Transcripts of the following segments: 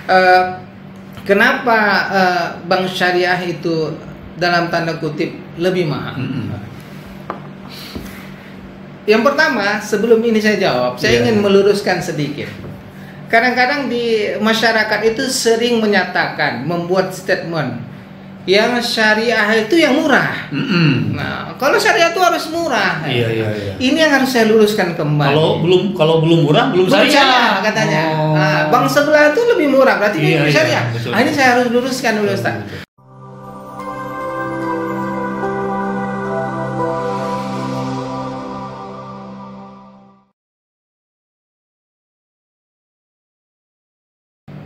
Eh, kenapa bank syariah itu dalam tanda kutip lebih mahal? Yang pertama, sebelum ini saya jawab, saya ingin meluruskan sedikit. Kadang-kadang di masyarakat itu sering menyatakan, membuat statement yang syariah itu yang murah. Nah, kalau syariah itu harus murah. Iya. Ini yang harus saya luruskan kembali. Kalau belum murah belum syariah katanya. Nah, bank sebelah itu lebih murah, berarti ini syariah. Betul. Ini saya harus luruskan dulu, Ustaz.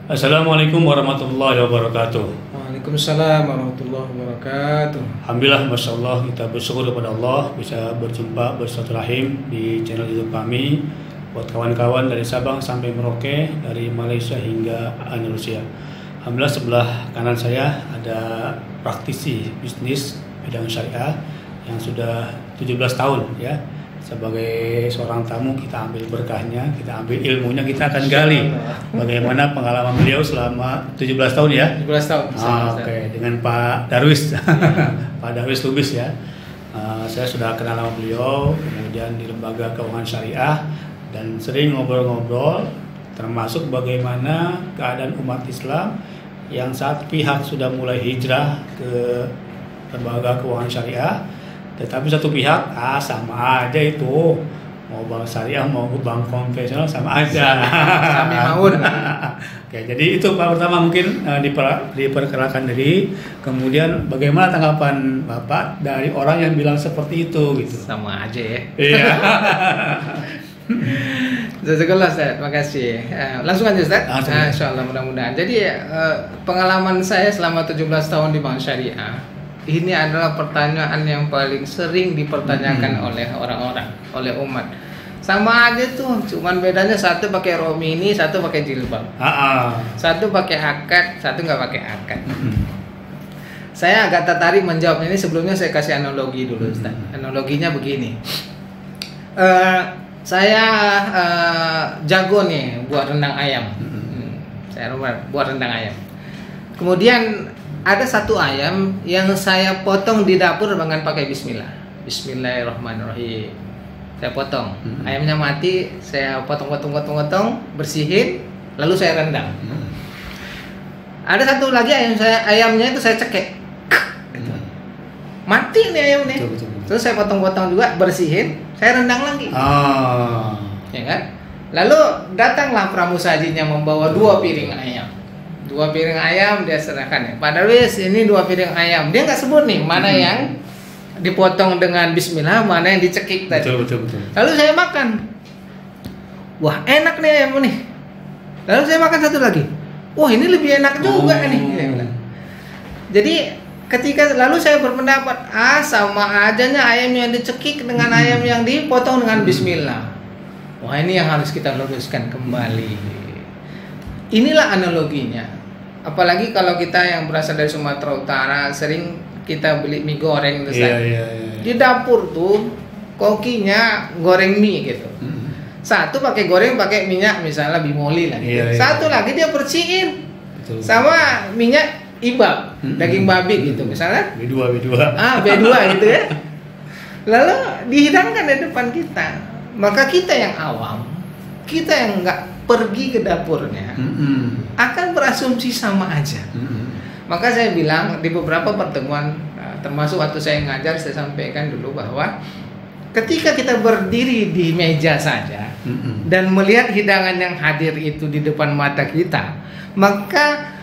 Assalamualaikum warahmatullahi wabarakatuh. Waalaikumsalam warahmatullahi wabarakatuh. Alhamdulillah, Masya Allah, kita bersyukur kepada Allah bisa berjumpa bersilaturahim di channel YouTube kami buat kawan-kawan dari Sabang sampai Merauke, dari Malaysia hingga Indonesia. Alhamdulillah, sebelah kanan saya ada praktisi bisnis bidang syariah yang sudah 17 tahun ya. Sebagai seorang tamu kita ambil berkahnya, kita ambil ilmunya, kita akan gali bagaimana pengalaman beliau selama 17 tahun ya. 17 tahun. Oke, dengan Pak Darwis. Pak Darwis Lubis ya. Saya sudah kenal sama beliau, kemudian di lembaga keuangan syariah dan sering ngobrol-ngobrol termasuk bagaimana keadaan umat Islam yang saat pihak sudah mulai hijrah ke lembaga keuangan syariah, tetapi satu pihak sama aja itu, mau bank syariah mau bank konvensional sama aja. Sami maun. Oke, jadi itu Pak pertama mungkin diperkenalkan diri, kemudian bagaimana tanggapan Bapak dari orang yang bilang seperti itu gitu. Sama aja ya. Iya. Jazakallah Ustaz, makasih. Langsung aja Ustaz. Insyaallah mudah-mudahan. Jadi pengalaman saya selama 17 tahun di bank syariah, ini adalah pertanyaan yang paling sering dipertanyakan oleh orang-orang, oleh umat. Sama aja tuh, cuman bedanya satu pakai romini, satu pakai jilbab. Satu pakai akad, satu nggak pakai akad. Saya agak tertarik menjawab ini. Sebelumnya saya kasih analogi dulu, Ustaz. Analoginya begini. Saya jago nih buat rendang ayam. Saya buat rendang ayam. Kemudian ada satu ayam yang saya potong di dapur dengan pakai bismillah. Bismillahirrahmanirrahim. Saya potong. Ayamnya mati, saya potong, bersihin, lalu saya rendang. Ada satu lagi ayamnya itu saya cekek. Mati nih ayam nih. Betul. Terus saya potong-potong juga, bersihin, saya rendang lagi. Ya kan? Lalu datanglah pramusajinya membawa 2 piring ayam. 2 piring ayam dia serahkan ya. Pak Darwis, ini 2 piring ayam. Dia nggak sebut nih mana yang dipotong dengan bismillah, mana yang dicekik tadi. Betul. Lalu saya makan. Wah, enak nih ayam nih. Lalu saya makan satu lagi. Wah, ini lebih enak juga nih. Jadi ketika lalu saya berpendapat, sama ajanya ayam yang dicekik dengan ayam yang dipotong dengan bismillah. Wah, ini yang harus kita luruskan kembali. Inilah analoginya. Apalagi kalau kita yang berasal dari Sumatera Utara, sering kita beli mie goreng tuh, di dapur tuh kokinya goreng mie gitu. Satu pakai goreng pakai minyak misalnya bimoli lah gitu. Satu lagi dia bersihin sama minyak ibab, daging babi gitu misalnya. B2. B2 gitu ya. Lalu dihidangkan di depan kita. Maka kita yang awam, kita yang nggak pergi ke dapurnya, akan berasumsi sama aja. Maka saya bilang di beberapa pertemuan, termasuk waktu saya ngajar, saya sampaikan dulu bahwa ketika kita berdiri di meja saja dan melihat hidangan yang hadir itu di depan mata kita, maka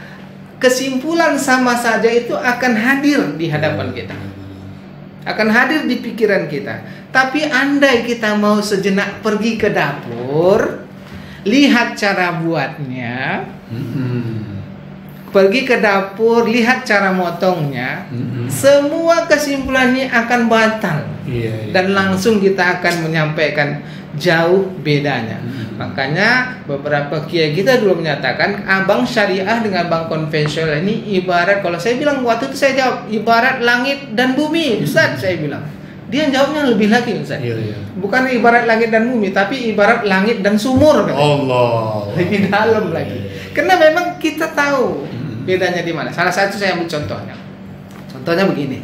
kesimpulan sama saja itu akan hadir di hadapan kita, akan hadir di pikiran kita. Tapi andai kita mau sejenak pergi ke dapur, lihat cara buatnya, pergi ke dapur, lihat cara motongnya, semua kesimpulannya akan batal. Dan langsung kita akan menyampaikan jauh bedanya. Makanya beberapa kiai kita dulu menyatakan bank syariah dengan bank konvensional ini ibarat, kalau saya bilang waktu itu saya jawab ibarat langit dan bumi, Ustaz, saya bilang. Dia jawabnya lebih lagi, Ustaz. Bukan ibarat langit dan bumi, tapi ibarat langit dan sumur. Allah. Lebih dalam lagi. Karena memang kita tahu bedanya di mana. Salah satu saya ambil contohnya. Contohnya begini.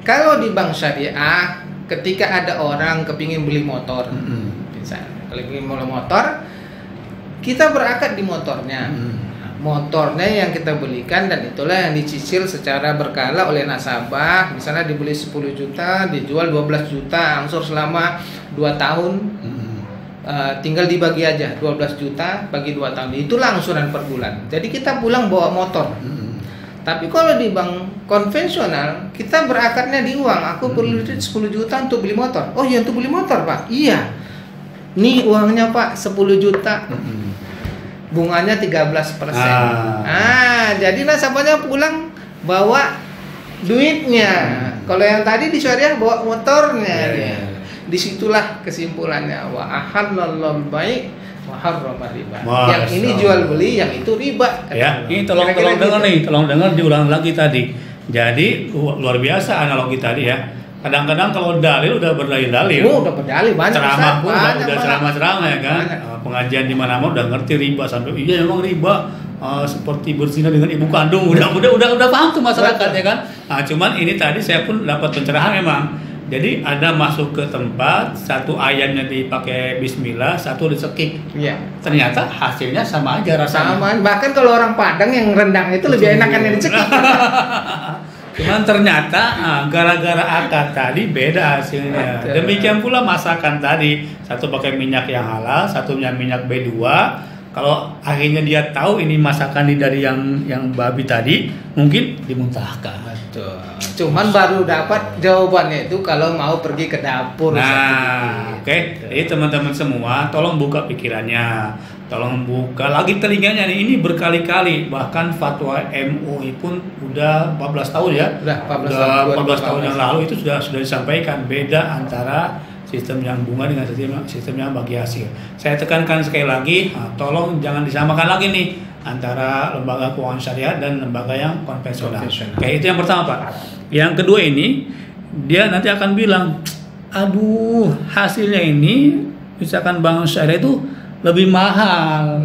Kalau di bank syariah, ketika ada orang kepingin beli motor, misalnya, kalau ingin beli motor, kita berakad di motornya. Motornya yang kita belikan dan itulah yang dicicil secara berkala oleh nasabah. Misalnya dibeli 10 juta, dijual 12 juta, angsur selama 2 tahun. Tinggal dibagi aja 12 juta bagi 2 tahun. Itulah angsuran per bulan. Jadi kita pulang bawa motor. Tapi kalau di bank konvensional, kita berakadnya di uang. Aku perlu duit 10 juta untuk beli motor. Oh iya, untuk beli motor, Pak? Iya. Nih uangnya, Pak, 10 juta. Bunganya 13%. Jadi nasabahnya pulang bawa duitnya. Kalau yang tadi di syariah bawa motornya. Disitulah kesimpulannya, wa ahallallahu baik wa harrama riba. Yang ini jual beli, yang itu riba. Ya, ini tolong dengar nih, tolong dengar diulang lagi tadi. Jadi luar biasa analogi tadi ya. Kadang-kadang kalau dalil udah berdalil-dalil. Udah berdalil banyak. Ceramah pun udah ceramah-ceramah ya kan. Pengajian di mana-mana udah ngerti riba sampai iya memang riba. Seperti berzina dengan ibu kandung udah paham tuh masyarakat ya kan. Nah, cuman ini tadi saya pun dapat pencerahan memang. Jadi ada masuk ke tempat, satu ayamnya dipakai bismillah, satu disekik. Iya. Ternyata hasilnya sama aja rasanya. Sama, bahkan kalau orang Padang yang rendang itu lebih enak kan yang dicekik. Cuman ternyata gara-gara akad tadi beda hasilnya. Demikian pula masakan tadi, satu pakai minyak yang halal, satunya minyak B2. Kalau akhirnya dia tahu ini masakan dari yang babi tadi, mungkin dimuntahkan. Betul. Cuman baru dapat jawabannya itu kalau mau pergi ke dapur. Nah, oke. Jadi teman-teman semua, tolong buka pikirannya, tolong buka lagi telinganya nih. Ini berkali-kali, bahkan fatwa MUI pun udah 14 tahun ya. Udah 14 tahun yang lalu itu sudah disampaikan beda antara sistem yang bunga dengan sistem yang bagi hasil. Saya tekankan sekali lagi, tolong jangan disamakan lagi nih antara lembaga keuangan syariah dan lembaga yang konvensional. Kayak itu yang pertama, Pak. Yang kedua ini, dia nanti akan bilang, aduh hasilnya ini misalkan bank syariah itu lebih mahal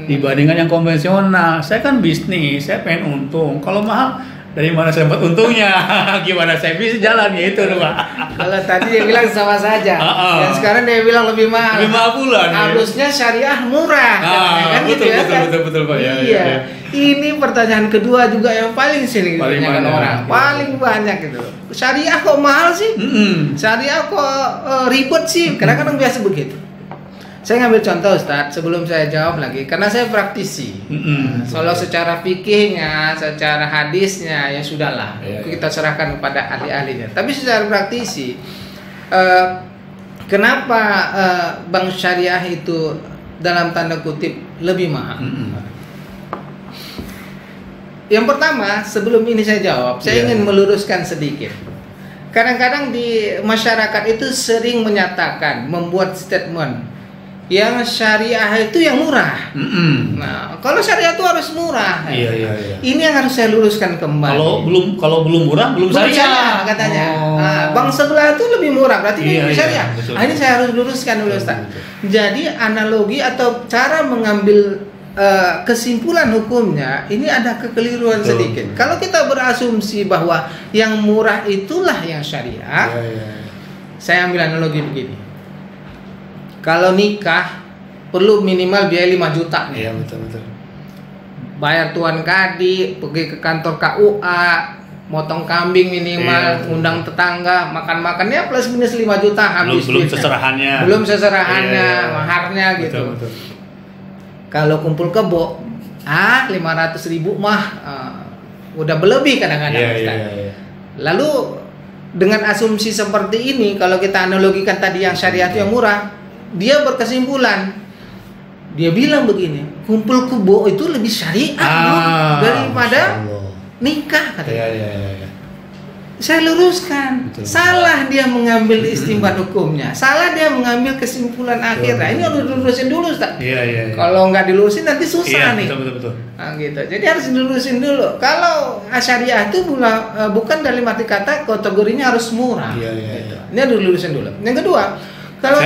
dibandingkan yang konvensional. Saya kan bisnis, saya pengen untung. Kalau mahal, dari mana saya dapat untungnya? Gimana saya bisa jalan ya itu, Pak. Kalau tadi dia bilang sama saja, yang sekarang dia bilang lebih mahal. Lebih mahal pula. Harusnya syariah murah, kan betul, gitu ya? Betul, Pak. Iya. Ya. Ini pertanyaan kedua juga yang paling sering ditanyakan orang, paling banyak gitu. Syariah kok mahal sih? Syariah kok ribet sih? Kadang-kadang biasa begitu. Saya ngambil contoh Ustadz sebelum saya jawab lagi karena saya praktisi. Kalau secara fikihnya, secara hadisnya ya sudahlah, kita serahkan kepada ahli-ahlinya. Tapi secara praktisi, kenapa bank syariah itu dalam tanda kutip lebih mahal? Yang pertama, sebelum ini saya jawab, saya ingin meluruskan sedikit. Kadang-kadang di masyarakat itu sering menyatakan, membuat statement yang syariah itu yang murah. Nah, kalau syariah itu harus murah. Iya. Ini yang harus saya luruskan kembali. Kalau belum murah, belum syariah katanya. Bank sebelah itu lebih murah, berarti ini syariah. Betul. Ini saya harus luruskan dulu, Ustaz. Jadi analogi atau cara mengambil kesimpulan hukumnya ini ada kekeliruan sedikit. Kalau kita berasumsi bahwa yang murah itulah yang syariah, saya ambil analogi begini. Kalau nikah perlu minimal biaya 5 juta nih. Iya, betul. Bayar tuan kadi, pergi ke kantor KUA, motong kambing minimal, undang tetangga, makan-makannya plus minus 5 juta habis. Belum seserahannya. Maharnya gitu. Betul. Kalau kumpul kebo, 500.000 mah udah berlebih kadang-kadang. Iya. Lalu dengan asumsi seperti ini, kalau kita analogikan tadi yang syariah itu yang murah, dia berkesimpulan, dia bilang begini, kumpul kebo itu lebih syariah daripada nikah katanya. Iya. Saya luruskan, betul. Salah dia mengambil istimbat hukumnya, salah dia mengambil kesimpulan akhirnya. Ini harus dilurusin dulu, Ustaz. Iya. Kalau nggak dilurusin nanti susah nih. Betul. Nah, gitu. Jadi harus dilurusin dulu. Kalau syariah itu bukan dari arti kata kategorinya harus murah. Iya. Gitu. Ini harus dilurusin dulu. Yang kedua, Kalau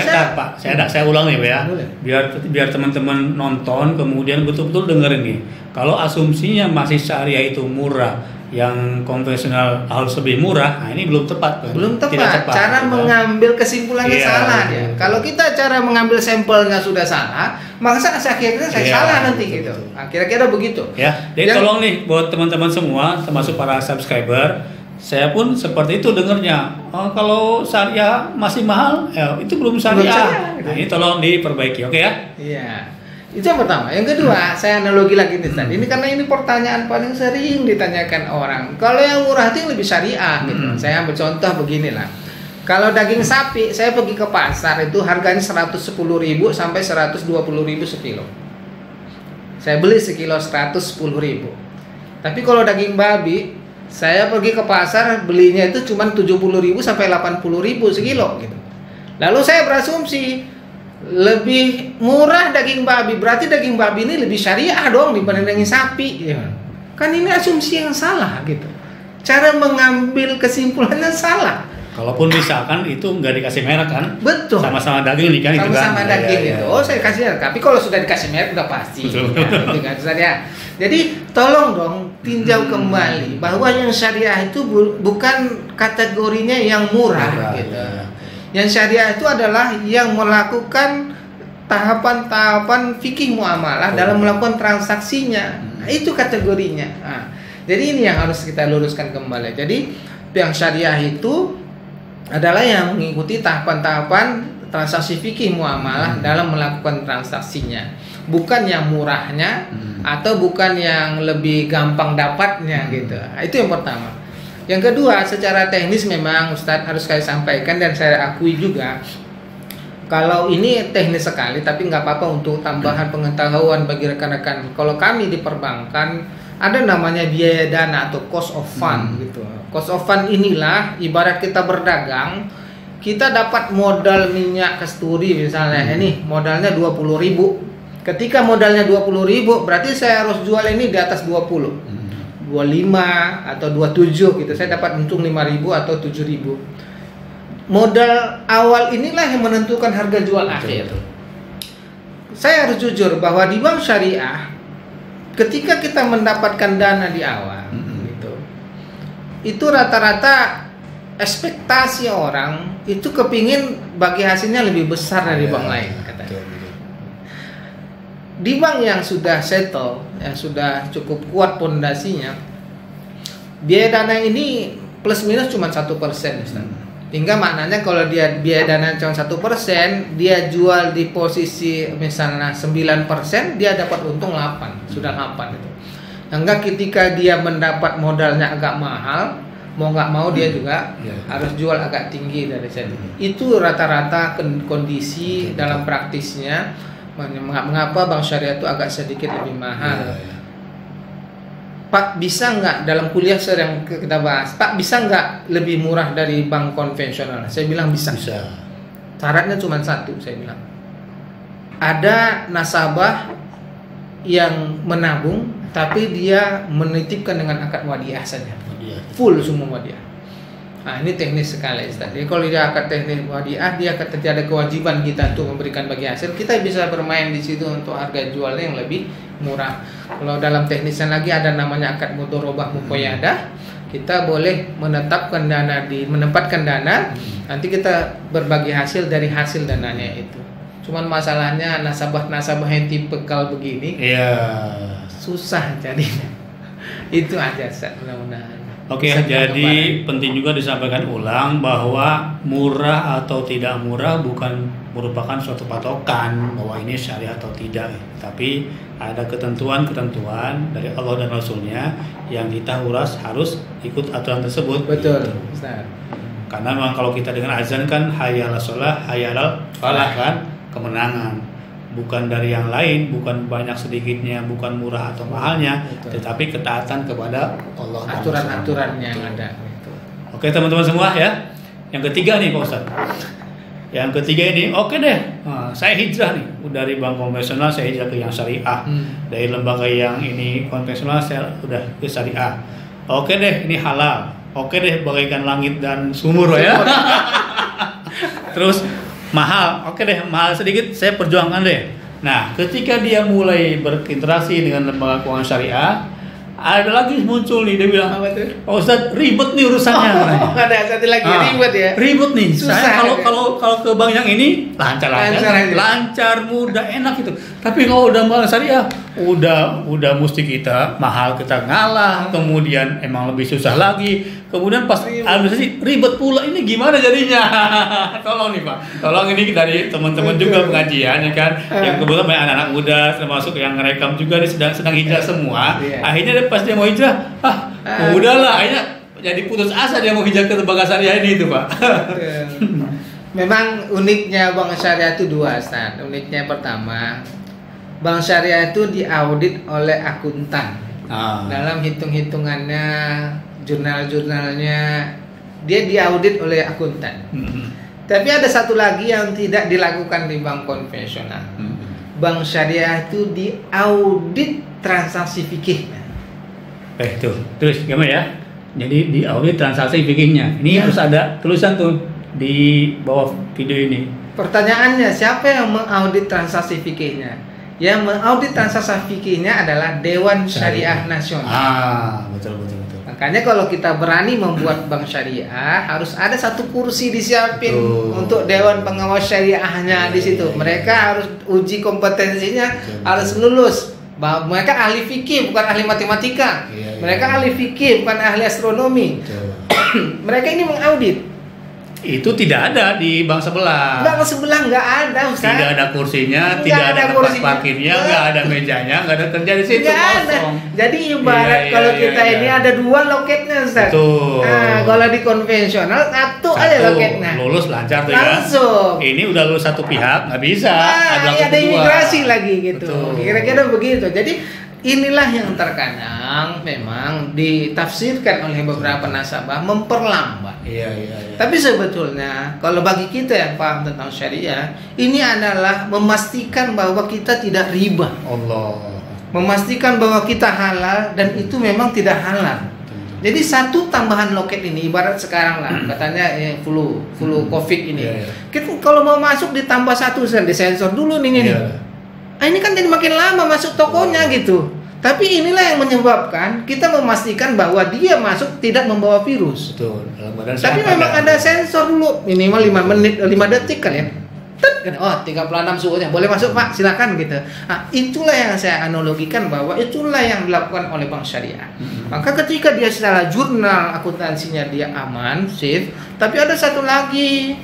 saya ulang nih Pak ya. Boleh. Biar teman-teman nonton kemudian betul-betul dengerin nih. Kalau asumsinya masih syariah itu murah, yang konvensional harus lebih murah, nah ini belum tepat kan? Belum tepat. Tidak tepat Cara gitu. mengambil kesimpulannya Iya, salah betul, ya. betul. Kalau kita cara mengambil sampelnya sudah salah, maka akhirnya saya Iya, salah nanti betul, gitu. betul. Nah, kira-kira begitu. Ya, jadi tolong nih buat teman-teman semua, termasuk para subscriber, saya pun seperti itu dengernya. Oh, kalau syariah masih mahal, ya itu belum syariah. syariah, Nah, ini tolong diperbaiki, oke ya? Iya. Itu yang pertama. Yang kedua, saya analogi lagi nih tadi. Ini karena ini pertanyaan paling sering ditanyakan orang. Kalau yang murah itu yang lebih syariah gitu. Saya ambil contoh beginilah. Kalau daging sapi, saya pergi ke pasar itu harganya 110.000 sampai 120.000 sekilo. Saya beli sekilo 110.000. Tapi kalau daging babi, saya pergi ke pasar belinya itu cuma 70.000 sampai 80.000 sekilo gitu. Lalu saya berasumsi lebih murah daging babi, berarti daging babi ini lebih syariah dong dibanding daging sapi ya. Kan ini asumsi yang salah gitu. Cara mengambil kesimpulannya salah. Kalaupun misalkan itu nggak dikasih merek kan? Betul. Sama-sama daging nih kan? Sama-sama gitu kan? daging Ya, itu. ya. Oh, saya kasih merek. Tapi kalau sudah dikasih merek udah pasti. Betul. Ya, itu kan syariah. Jadi tolong dong tinjau kembali bahwa yang syariah itu bukan kategorinya yang murah gitu. Ya. Yang syariah itu adalah yang melakukan tahapan-tahapan fikih muamalah dalam melakukan transaksinya. Nah, itu kategorinya. Nah, jadi ini yang harus kita luruskan kembali. Jadi yang syariah itu adalah yang mengikuti tahapan-tahapan transaksi fikih muamalah dalam melakukan transaksinya. Bukan yang murahnya atau bukan yang lebih gampang dapatnya gitu. Nah, itu yang pertama. Yang kedua, secara teknis memang Ustadz harus saya sampaikan dan saya akui juga kalau ini teknis sekali, tapi nggak apa-apa untuk tambahan pengetahuan bagi rekan-rekan. Kalau kami di perbankan ada namanya biaya dana atau cost of fund gitu. Cost of fund inilah ibarat kita berdagang, kita dapat modal minyak kasturi misalnya, ini modalnya 20.000. Ketika modalnya 20.000, berarti saya harus jual ini di atas 20. 25 atau 27 gitu. Saya dapat untung 5.000 atau 7.000. Modal awal inilah yang menentukan harga jual akhir. Saya harus jujur bahwa di bank syariah ketika kita mendapatkan dana di awal gitu, itu rata-rata ekspektasi orang itu kepingin bagi hasilnya lebih besar dari bank lain katanya. Di bank yang sudah settle, yang sudah cukup kuat pondasinya, biaya dana ini plus minus cuma 1%, Ustaz. Hingga maknanya kalau dia biaya dana cuma 1%, dia jual di posisi misalnya 9%, dia dapat untung 8, sudah 8 itu. Hingga ketika dia mendapat modalnya agak mahal, mau nggak mau dia juga harus jual agak tinggi dari situ. Itu rata-rata kondisi dalam praktisnya. Mengapa bank syariah itu agak sedikit lebih mahal? Pak, bisa nggak dalam kuliah sering kita bahas, Pak bisa nggak lebih murah dari bank konvensional? Saya bilang bisa. Syaratnya cuma satu, saya bilang. Ada nasabah yang menabung, tapi dia menitipkan dengan akad wadiah saja, full semua wadiah. Nah, ini teknis sekali, Ustaz. Jadi kalau dia akad teknis wadiah, dia akan terjadi kewajiban kita untuk memberikan bagi hasil. Kita bisa bermain di situ untuk harga jualnya yang lebih murah. Kalau dalam teknisnya lagi ada namanya akad mudharabah muqayyadah. Kita boleh menetapkan menempatkan dana, nanti kita berbagi hasil dari hasil dananya itu. Cuman masalahnya nasabah-nasabah yang tipikal begini, susah jadinya. Itu aja, Ustaz, mudah-mudahan. Oke, jadi penting juga disampaikan ulang bahwa murah atau tidak murah bukan merupakan suatu patokan bahwa ini syariah atau tidak, tapi ada ketentuan-ketentuan dari Allah dan Rasulnya yang kita harus ikut aturan tersebut. Betul, Ustaz. Karena memang kalau kita dengar azan kan hayya 'alas shalah, hayya 'alal falah kan, kemenangan. Bukan dari yang lain, bukan banyak sedikitnya, bukan murah atau mahalnya, tetapi ketaatan kepada Allah. Aturan-aturan yang ada. Gitu. Oke teman-teman semua ya. Yang ketiga nih Pak Ustadz. Yang ketiga ini, oke deh, saya hijrah nih dari bank konvensional, saya hijrah ke yang syariah. Dari lembaga yang ini konvensional, saya udah ke syariah. Oke deh, ini halal. Oke deh, bagaikan langit dan sumur ya. Terus mahal. Oke deh, mahal sedikit saya perjuangkan deh. Nah, ketika dia mulai berinteraksi dengan lembaga keuangan syariah, ada lagi muncul nih, dia bilang, Apa tuh? Pak Ustadz, ribet nih urusannya. Oh, ada satu lagi ribet ya. Ribet nih. Susah Saya ya. kalau ke bank yang ini lancar Lancar aja. lancar, mudah, enak gitu. Tapi kalau udah bank syariah, udah mesti kita mahal, kita ngalah, kemudian emang lebih susah lagi. Kemudian pas administrasi ribet pula, ini gimana jadinya? Tolong nih Pak, tolong ini dari teman-teman juga pengajian ya kan, yang kebetulan banyak anak-anak muda, termasuk yang ngerekam juga, dia sedang hijrah semua. Iya. Akhirnya pas dia mau hijrah, udahlah, akhirnya jadi putus asa dia mau hijrah ke lembaga syariah ini itu Pak. Memang uniknya bank syariah itu dua, Ustaz. Uniknya pertama, bank syariah itu diaudit oleh akuntan. Dalam hitung-hitungannya, jurnal-jurnalnya, dia diaudit oleh akuntan. Tapi ada satu lagi yang tidak dilakukan di bank konvensional. Bank syariah itu diaudit transaksi fikihnya. Tuh, terus gimana ya? Jadi di audit transaksi fikihnya. Ini harus ada tulisan tuh di bawah video ini. Pertanyaannya, siapa yang mengaudit transaksi fikihnya? Yang mengaudit transaksi fikihnya adalah Dewan Syariah Nasional. Betul. Makanya kalau kita berani membuat bank syariah, harus ada satu kursi disiapin untuk Dewan Pengawas Syariahnya di situ. Mereka harus uji kompetensinya, harus lulus. Mereka ahli fikih, bukan ahli matematika. Mereka ahli fikih, bukan ahli astronomi. Mereka ini mengaudit. Itu tidak ada di bank sebelah. Bank sebelah nggak ada, Ustaz. Tidak ada kursinya, Nggak tidak ada tempat kursinya. parkirnya, nggak ada mejanya, nggak ada kerja di situ. Nggak ada. Kosong. Jadi ibarat kalau kita ini ada dua loketnya, Ustaz. Betul. Nah, kalau di konvensional satu aja loketnya. Lulus lancar tuh Langsung. ya. Ini udah lulus satu pihak, nggak bisa. Nah, loket ada kedua. imigrasi lagi gitu. Betul. Kira-kira begitu. Jadi inilah yang terkadang memang ditafsirkan oleh beberapa nasabah memperlambat. Iya. Tapi sebetulnya kalau bagi kita yang paham tentang syariah, ini adalah memastikan bahwa kita tidak riba. Allah. Memastikan bahwa kita halal dan itu memang tidak halal. Jadi satu tambahan loket ini ibarat sekarang lah katanya flu COVID ini. Iya. Kita kalau mau masuk ditambah satu disensor dulu nih. Ini kan jadi makin lama masuk tokonya gitu. Tapi inilah yang menyebabkan kita memastikan bahwa dia masuk tidak membawa virus. Betul. Dalam badan Tapi sehat memang ada sensor dulu minimal 5 menit 5 detik kan ya. Oh 36 suhunya boleh masuk Pak silakan gitu. Nah, itulah yang saya analogikan bahwa itulah yang dilakukan oleh bank syariah. Maka ketika dia secara jurnal akuntansinya dia aman, safe, tapi ada satu lagi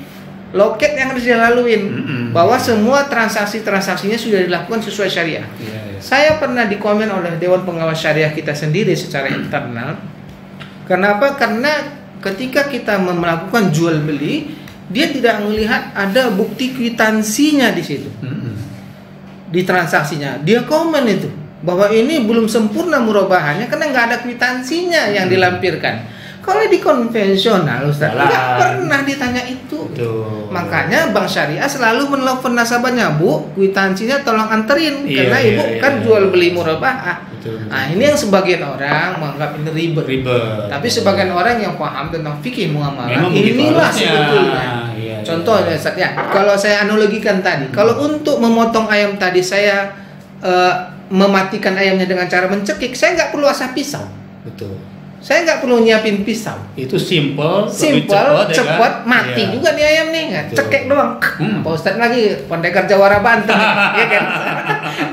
loket yang harus dilaluin bahwa semua transaksinya sudah dilakukan sesuai syariah. Saya pernah dikomen oleh Dewan Pengawas Syariah kita sendiri secara internal. Kenapa? Karena ketika kita melakukan jual beli, dia tidak melihat ada bukti kwitansinya di situ. Di transaksinya, dia komen itu bahwa ini belum sempurna murabahannya karena nggak ada kwitansinya yang dilampirkan. Kalau di konvensional, Ustaz, nggak pernah ditanya itu. Betul. Makanya Bank Syariah selalu menelpon nasabahnya, Bu, kwitansinya tolong anterin karena Ibu kan jual beli murabah. Nah, ini yang sebagian orang menganggap ini ribet. Tapi sebagian orang yang paham tentang fikih muamalah, inilah sebetulnya. Contohnya, Ustaz, ya, kalau saya analogikan tadi, kalau untuk memotong ayam tadi saya mematikan ayamnya dengan cara mencekik, saya nggak perlu asah pisau. Betul. Saya nggak perlu nyiapin pisau. Itu simple, cepat, mati juga nih ayam nih, cekek doang. Pak Ustadz lagi pendekar Jawara Banten, ya kan?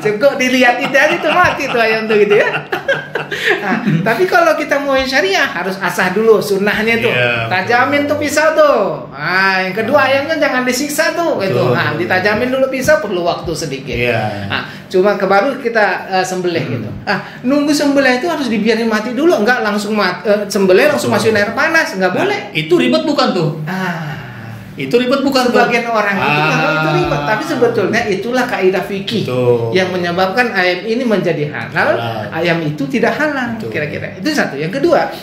Cukup dilihat itu aja tuh mati tuh ayam tuh gitu ya. Nah, tapi kalau kita mau syariah harus asah dulu sunnahnya tuh, tajamin tuh pisau tuh. Nah, yang kedua ayamnya jangan disiksa tuh, gitu. Nah, ditajamin dulu pisau perlu waktu sedikit. Nah, cuma baru kita sembelih gitu. Nunggu sembelih itu harus dibiarin mati dulu, enggak langsung sembelih langsung masukin air panas, nggak boleh. Itu ribet bukan tuh? Itu ribet bukan? Sebagian orang itu ribet, tapi sebetulnya itulah kaidah fikih yang menyebabkan ayam ini menjadi halal, ayam itu tidak halal. Kira-kira itu satu. Yang kedua,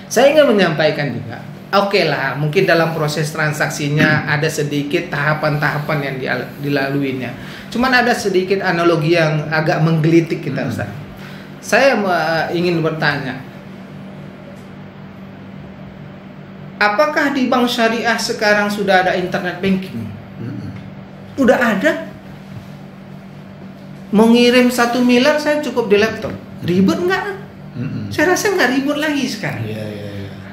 saya ingin menyampaikan juga, oke lah, mungkin dalam proses transaksinya ada sedikit tahapan-tahapan yang dilaluinya. Cuman ada sedikit analogi yang agak menggelitik kita, Ustaz. Saya ingin bertanya, apakah di bank syariah sekarang sudah ada internet banking? udah ada. Mau ngirim 1 miliar saya cukup di laptop. Ribet nggak? Saya rasa nggak ribet lagi sekarang. Iya.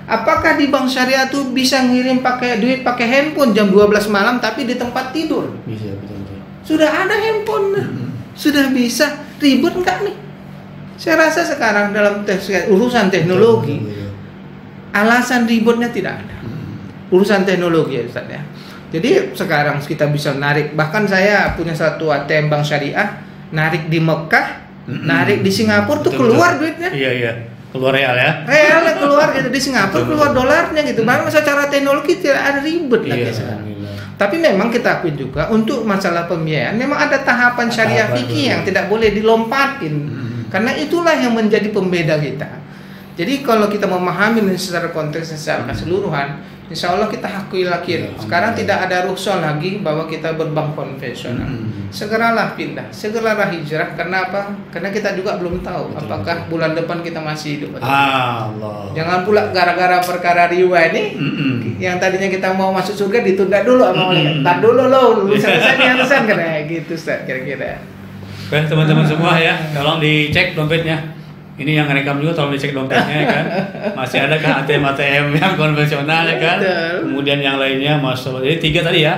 Apakah di bank syariah tuh bisa ngirim pakai duit pakai handphone jam 12 malam tapi di tempat tidur? Bisa, betul. Sudah ada handphone, sudah bisa. Ribet nggak nih? Saya rasa sekarang dalam urusan teknologi, alasan ribetnya tidak ada. Urusan teknologi ya Ustaz ya. Jadi sekarang kita bisa narik, bahkan saya punya satu ATM bank syariah, narik di Mekah, narik di Singapura tuh keluar duitnya. Iya. Keluar real ya. Realnya keluar gitu, di Singapura keluar dolarnya gitu. Bahkan secara teknologi tidak ada ribet lagi sekarang. Tapi memang kita akui juga untuk masalah pembiayaan memang ada tahapan syariah fikih yang tidak boleh dilompatin. Karena itulah yang menjadi pembeda kita. Jadi kalau kita memahami secara konteks secara keseluruhan, insya Allah kita akui lagi. Sekarang tidak ada rukhsah lagi bahwa kita berbank konvensional. Segeralah pindah, segeralah hijrah. Karena apa? Karena kita juga belum tahu apakah bulan depan kita masih hidup atau Allah. Jangan pula gara-gara perkara riwa ini, yang tadinya kita mau masuk surga ditunda dulu sama malaikat. Tar dulu lo, selesai nih urusan kayak gitu Ustaz kira-kira. Oke teman-teman semua ya, tolong dicek dompetnya. Ini yang rekam juga tolong dicek dompetnya ya kan. Masih ada kan ATM yang konvensional ya kan. Kemudian yang lainnya masuk. Jadi 3 tadi ya.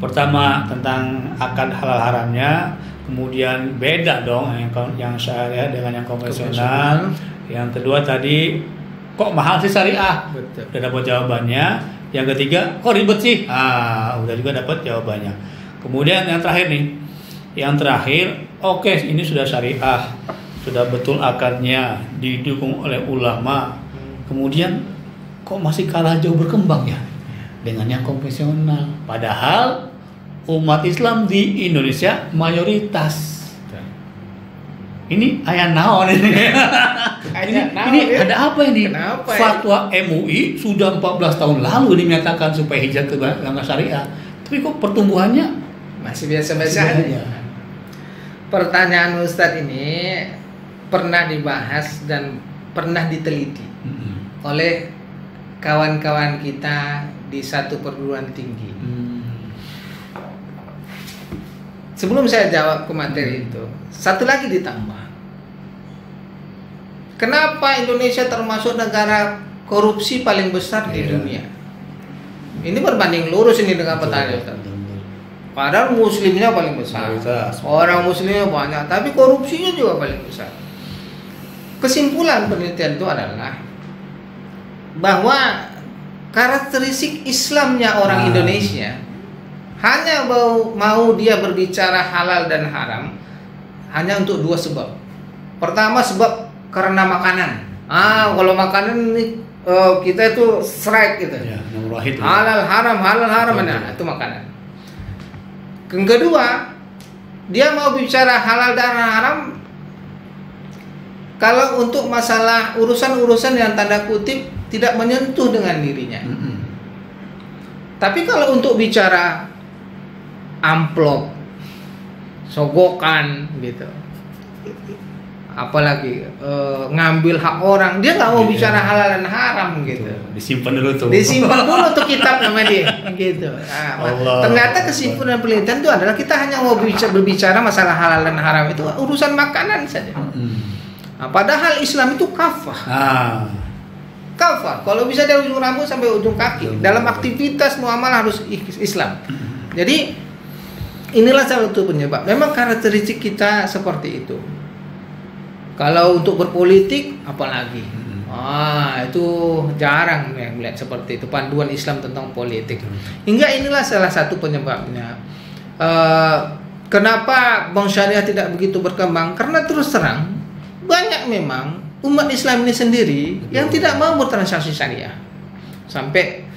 Pertama tentang akad halal haramnya, kemudian beda dong yang syariah dengan yang konvensional. Yang kedua tadi kok mahal sih syariah? Betul. Udah dapat jawabannya. Yang ketiga kok ribet sih? Udah juga dapat jawabannya. Kemudian yang terakhir nih. Yang terakhir, oke, ini sudah syariah. Sudah betul akadnya, didukung oleh ulama. Kemudian kok masih kalah jauh berkembang ya dengan yang konvensional. Padahal umat Islam di Indonesia mayoritas. Ini ayah naon ini. Ini ada apa ini? Kenapa Fatwa MUI sudah 14 tahun lalu ini menyatakan supaya hijrah ke langkah syariah. Tapi kok pertumbuhannya masih biasa-biasa aja. Pertanyaan Ustadz ini pernah dibahas dan pernah diteliti oleh kawan-kawan kita di satu perguruan tinggi. Sebelum saya jawab ke materi itu, satu lagi ditambah. Kenapa Indonesia termasuk negara korupsi paling besar di dunia? Ini berbanding lurus ini dengan petani Ustaz. Padahal muslimnya paling besar, orang muslimnya banyak, tapi korupsinya juga paling besar. Kesimpulan penelitian itu adalah bahwa karakteristik Islamnya orang Indonesia hanya mau dia berbicara halal dan haram hanya untuk 2 sebab. Pertama sebab karena makanan. Kalau makanan ini kita itu strike gitu. Halal haram, nah itu makanan. Yang kedua, dia mau bicara halal dan haram kalau untuk masalah urusan-urusan yang tanda kutip tidak menyentuh dengan dirinya. Tapi kalau untuk bicara amplop, sogokan gitu, apalagi ngambil hak orang, dia nggak mau bicara halal dan haram gitu. Disimpan dulu tuh kitab nama dia gitu. Ternyata kesimpulan penelitian itu adalah kita hanya mau berbicara masalah halal dan haram itu urusan makanan saja. Padahal Islam itu kafah. Kafah, kalau bisa dari ujung rambut sampai ujung kaki. Dalam aktivitas muamalah harus Islam. Jadi inilah salah satu penyebab. Memang karakteristik kita seperti itu. Kalau untuk berpolitik, apalagi. Itu jarang yang melihat seperti itu. Panduan Islam tentang politik. Hingga inilah salah satu penyebabnya. Kenapa bank syariah tidak begitu berkembang? Karena terus terang banyak memang umat Islam ini sendiri yang tidak mau bertransaksi syariah. Sampai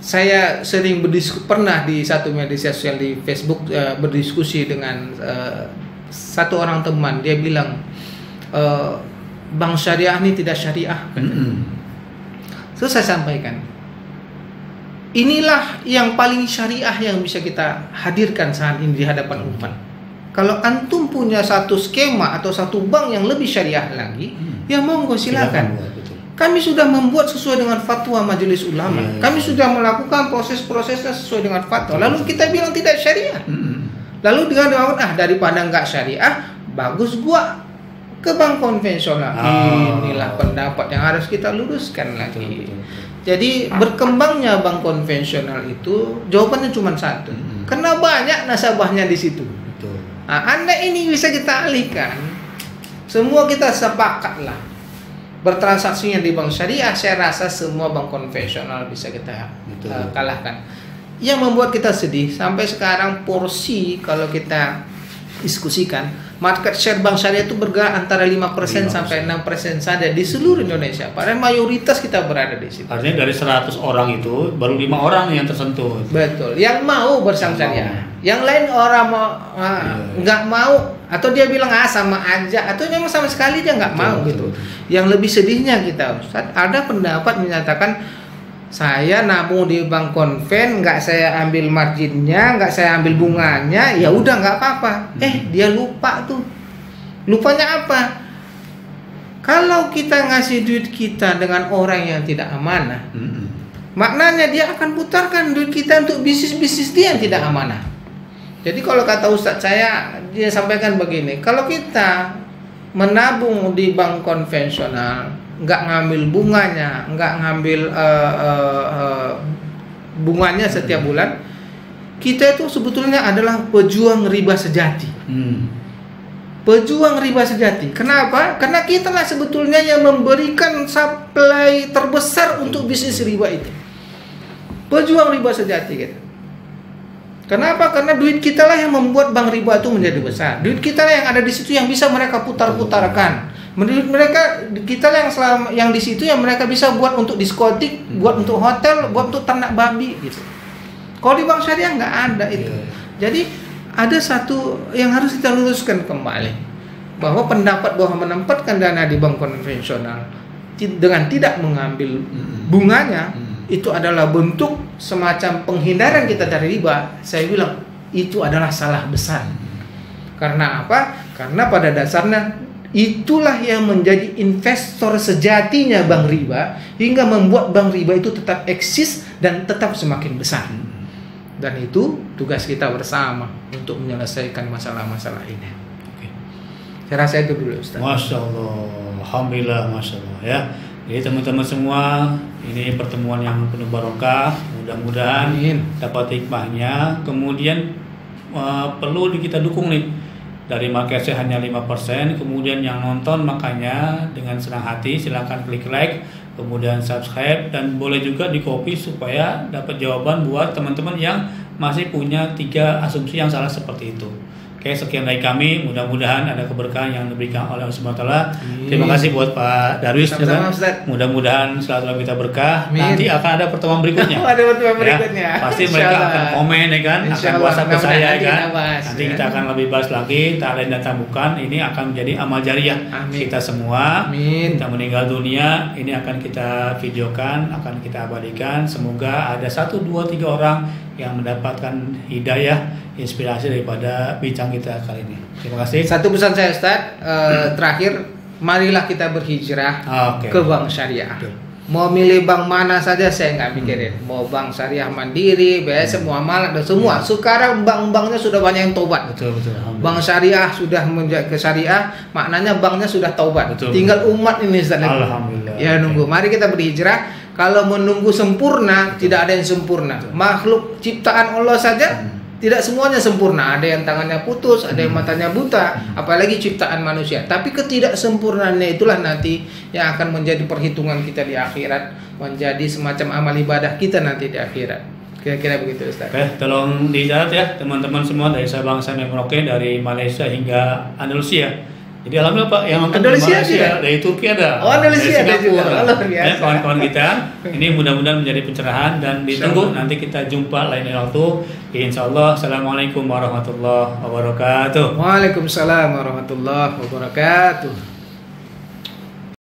saya sering pernah di satu media sosial di Facebook berdiskusi dengan satu orang teman. Dia bilang bank syariah ini tidak syariah. Terus saya sampaikan, inilah yang paling syariah yang bisa kita hadirkan saat ini di hadapan umat. Kalau antum punya satu skema atau satu bank yang lebih syariah lagi, ya monggo silakan. Kami sudah membuat sesuai dengan fatwa Majelis Ulama. Kami sudah melakukan proses-prosesnya sesuai dengan fatwa. Lalu kita bilang tidak syariah. Lalu dengan daripada nggak syariah, bagus gua ke bank konvensional. Inilah pendapat yang harus kita luruskan lagi. Jadi berkembangnya bank konvensional itu jawabannya cuma satu. Karena banyak nasabahnya di situ. Nah, Anda ini bisa kita alihkan. Semua kita sepakatlah bertransaksinya di bank syariah. Saya rasa semua bank konvensional bisa kita kalahkan. Yang membuat kita sedih sampai sekarang porsi kalau kita diskusikan market share bank syariah itu bergerak antara 5% sampai 6% saja di seluruh Indonesia. Padahal mayoritas kita berada di situ. Artinya dari 100 orang itu baru 5 orang yang tersentuh. Betul. Yang mau berbank syariah. Yang lain orang mau nggak mau, atau dia bilang sama aja, atau memang sama sekali dia nggak mau gitu. Yang lebih sedihnya kita, Ustaz, ada pendapat menyatakan saya nabung di bank konven, nggak saya ambil marginnya, nggak saya ambil bunganya, ya udah nggak apa-apa. Dia lupa tuh. Lupanya apa? Kalau kita ngasih duit kita dengan orang yang tidak amanah, maknanya dia akan putarkan duit kita untuk bisnis-bisnis dia yang tidak amanah. Jadi kalau kata Ustadz saya, dia sampaikan begini, kalau kita menabung di bank konvensional, nggak ngambil bunganya, nggak ngambil bunganya setiap bulan, kita itu sebetulnya adalah pejuang riba sejati. Pejuang riba sejati. Kenapa? Karena kita lah sebetulnya yang memberikan supply terbesar untuk bisnis riba itu. Pejuang riba sejati kita. Kenapa? Karena duit kita lah yang membuat bank riba itu menjadi besar. Duit kita lah yang ada di situ yang bisa mereka putar-putarkan. Menurut mereka, kita lah yang di situ yang mereka bisa buat untuk diskotik, buat untuk hotel, buat untuk ternak babi gitu. Kalau di bank syariah nggak ada itu. Jadi ada satu yang harus kita luruskan kembali, bahwa pendapat bahwa menempatkan dana di bank konvensional dengan tidak mengambil bunganya itu adalah bentuk semacam penghindaran kita dari riba. Saya bilang itu adalah salah besar. Karena apa? Karena pada dasarnya itulah yang menjadi investor sejatinya bank riba, hingga membuat bank riba itu tetap eksis dan tetap semakin besar. Dan itu tugas kita bersama untuk menyelesaikan masalah-masalah ini. Saya rasa itu dulu, Ustaz. Masya Allah, alhamdulillah, masya Allah ya. Jadi teman-teman semua, ini pertemuan yang penuh barokah. Mudah-mudahan dapat hikmahnya. Kemudian perlu kita dukung nih. Dari market share hanya 5%. Kemudian yang nonton makanya dengan senang hati silakan klik like, kemudian subscribe, dan boleh juga di copy supaya dapat jawaban buat teman-teman yang masih punya 3 asumsi yang salah seperti itu. Oke, sekian dari kami. Mudah-mudahan ada keberkahan yang diberikan oleh Allah Subhanahu wa taala. Terima kasih buat Pak Darwis. Mudah-mudahan selalu kita berkah. Nanti akan ada pertemuan berikutnya. Ada pertemuan berikutnya. Pasti mereka akan komen ya kan, akan WhatsApp ke saya kan. Nanti kita akan lebih bahas lagi, tak lain dan tak bukan. Ini akan menjadi amal jariah kita semua. Kita meninggal dunia, ini akan kita videokan, akan kita abadikan. Semoga ada 1, 2, 3 orang yang mendapatkan hidayah, inspirasi daripada bincang kita kali ini. Terima kasih. Satu pesan saya, Ustaz, terakhir, marilah kita berhijrah ke bank syariah. Mau milih bank mana saja saya nggak mikirin. Mau bank syariah Mandiri, BSM, Muamalah, dan semua. Sekarang bank-banknya sudah banyak yang taubat. Betul. Bank syariah sudah menjadi ke syariah, maknanya banknya sudah taubat. Tinggal umat ini, Ustaz. Alhamdulillah. Ya nunggu. Mari kita berhijrah. Kalau menunggu sempurna, tidak ada yang sempurna. Makhluk ciptaan Allah saja tidak semuanya sempurna. Ada yang tangannya putus, ada yang matanya buta, apalagi ciptaan manusia. Tapi ketidaksempurnaannya itulah nanti yang akan menjadi perhitungan kita di akhirat, menjadi semacam amal ibadah kita nanti di akhirat. Kira-kira begitu, Ustaz. Oke, tolong dicatat ya teman-teman semua dari Sabang sampai Merauke, dari Malaysia hingga Andalusia. Jadi alhamdulillah Pak, yang nonton dari Malaysia, dari Turki ada, Andalusia ada juga. Ya, kawan-kawan kita, ini mudah-mudahan menjadi pencerahan dan ditunggu nanti kita jumpa lain waktu. Insyaallah. Assalamualaikum warahmatullahi wabarakatuh. Waalaikumsalam warahmatullahi wabarakatuh.